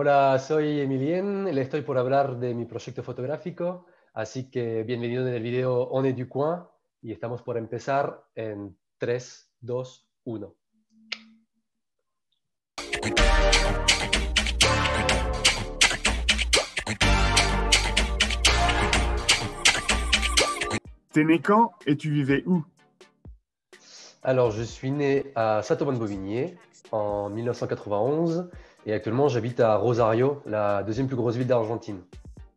Hola, soy Emilien, le estoy por hablar de mi proyecto fotográfico, así que bienvenido en el video On est du coin y estamos por empezar en 3, 2, 1. T'es né quand et tu vivais où? Alors, je suis né à Saint-Aubin-de-Bovigné en 1991 et actuellement j'habite à Rosario, la deuxième plus grosse ville d'Argentine.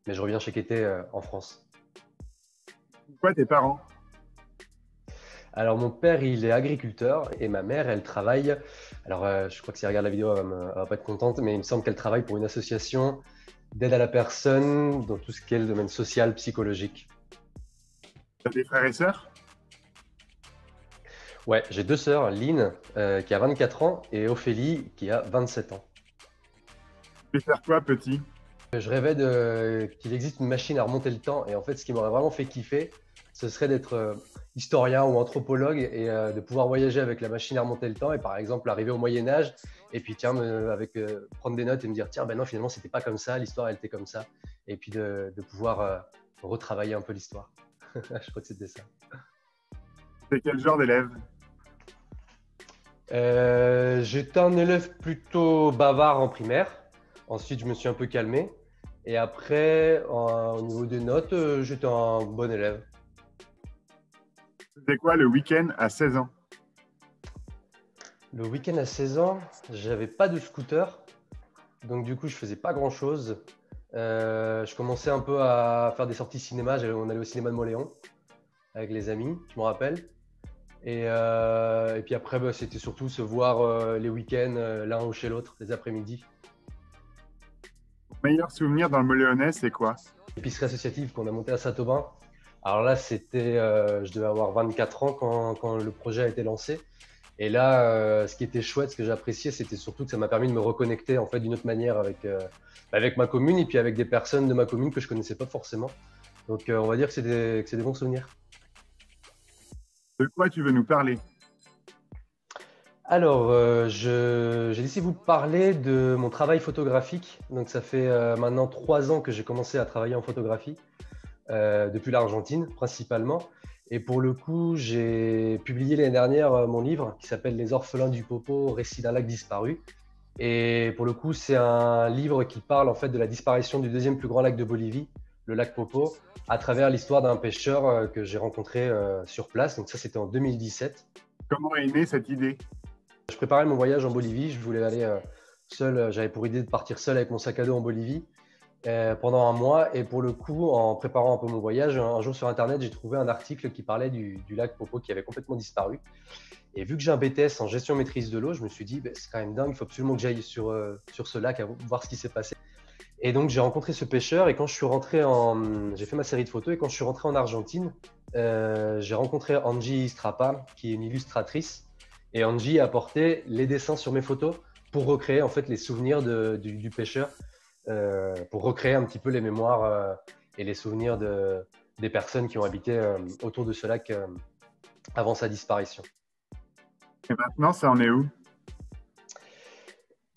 Mais je reviens chaque été en France. Pourquoi tes parents? Alors, mon père, il est agriculteur et ma mère, elle travaille. Alors, je crois que si elle regarde la vidéo, elle va pas être contente, mais il me semble qu'elle travaille pour une association d'aide à la personne dans tout ce qui est le domaine social, psychologique. T'as des frères et sœurs? Ouais, j'ai deux sœurs, Lynn, qui a 24 ans, et Ophélie, qui a 27 ans. Tu veux faire quoi petit? Je rêvais qu'il existe une machine à remonter le temps, et en fait, ce qui m'aurait vraiment fait kiffer, ce serait d'être historien ou anthropologue et de pouvoir voyager avec la machine à remonter le temps et par exemple arriver au Moyen-Âge et puis tiens, prendre des notes et me dire tiens, ben non, finalement, c'était pas comme ça, l'histoire, elle était comme ça, et puis de pouvoir retravailler un peu l'histoire. Je crois que c'était ça. T'es quel genre d'élève? J'étais un élève plutôt bavard en primaire. Ensuite, je me suis un peu calmé. Et après, au niveau des notes, j'étais un bon élève. C'était quoi le week-end à 16 ans? Le week-end à 16 ans, j'avais pas de scooter. Donc du coup, je faisais pas grand-chose. Je commençais un peu à faire des sorties cinéma. On allait au cinéma de Moléon avec les amis, je me rappelle. Et puis après, bah, c'était surtout se voir les week-ends l'un ou chez l'autre, les après-midi. Ton meilleur souvenir dans le Moléonais, c'est quoi? L'épicerie associative qu'on a montée à Saint-Aubin. Alors là, je devais avoir 24 ans quand le projet a été lancé. Et là, ce qui était chouette, ce que j'appréciais, c'était surtout que ça m'a permis de me reconnecter en fait d'une autre manière avec ma commune et puis avec des personnes de ma commune que je connaissais pas forcément. Donc, on va dire que c'est des bons souvenirs. De quoi tu veux nous parler? Alors, j'ai décidé de vous parler de mon travail photographique. Donc, ça fait maintenant 3 ans que j'ai commencé à travailler en photographie, depuis l'Argentine principalement. Et pour le coup, j'ai publié l'année dernière mon livre qui s'appelle Les orphelins du Popo, récit d'un lac disparu. Et pour le coup, c'est un livre qui parle en fait de la disparition du deuxième plus grand lac de Bolivie, le lac Popo, à travers l'histoire d'un pêcheur que j'ai rencontré sur place. Donc ça, c'était en 2017. Comment est née cette idée? Je préparais mon voyage en Bolivie. Je voulais aller seul. J'avais pour idée de partir seul avec mon sac à dos en Bolivie pendant un mois. Et pour le coup, en préparant un peu mon voyage, un jour sur Internet, j'ai trouvé un article qui parlait du lac Popo qui avait complètement disparu. Et vu que j'ai un BTS en gestion maîtrise de l'eau, je me suis dit, bah, c'est quand même dingue, il faut absolument que j'aille sur ce lac, voir ce qui s'est passé. Et donc j'ai rencontré ce pêcheur et quand je suis rentré j'ai fait ma série de photos et quand je suis rentré en Argentine, j'ai rencontré Angie Strapa, qui est une illustratrice. Et Angie a apporté les dessins sur mes photos pour recréer en fait les souvenirs du pêcheur, pour recréer un petit peu les mémoires et les souvenirs des personnes qui ont habité autour de ce lac avant sa disparition. Et maintenant, ça en est où?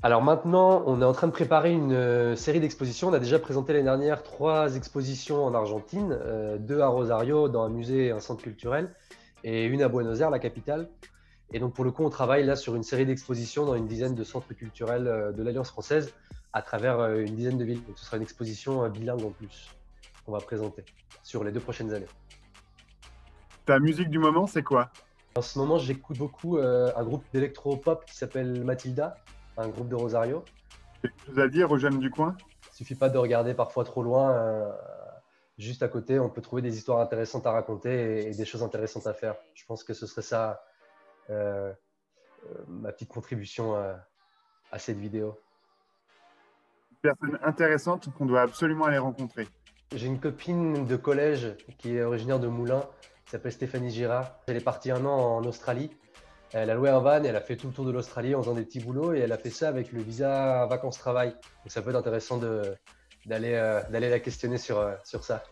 Alors maintenant, on est en train de préparer une série d'expositions. On a déjà présenté l'année dernière 3 expositions en Argentine, 2 à Rosario dans un musée et un centre culturel, et une à Buenos Aires, la capitale. Et donc pour le coup, on travaille là sur une série d'expositions dans une dizaine de centres culturels de l'Alliance française à travers une dizaine de villes. Donc ce sera une exposition bilingue en plus qu'on va présenter sur les 2 prochaines années. Ta musique du moment, c'est quoi? En ce moment, j'écoute beaucoup un groupe d'électro-pop qui s'appelle Matilda, un groupe de Rosario. T'as quelque chose à dire aux jeunes du coin? Il suffit pas de regarder parfois trop loin. Juste à côté, on peut trouver des histoires intéressantes à raconter et des choses intéressantes à faire. Je pense que ce serait ça ma petite contribution à cette vidéo. Une personne intéressante qu'on doit absolument aller rencontrer. J'ai une copine de collège qui est originaire de Moulins, qui s'appelle Stéphanie Girard. Elle est partie un an en Australie. Elle a loué un van et elle a fait tout le tour de l'Australie en faisant des petits boulots et elle a fait ça avec le visa vacances-travail. Donc ça peut être intéressant d'aller la questionner sur ça.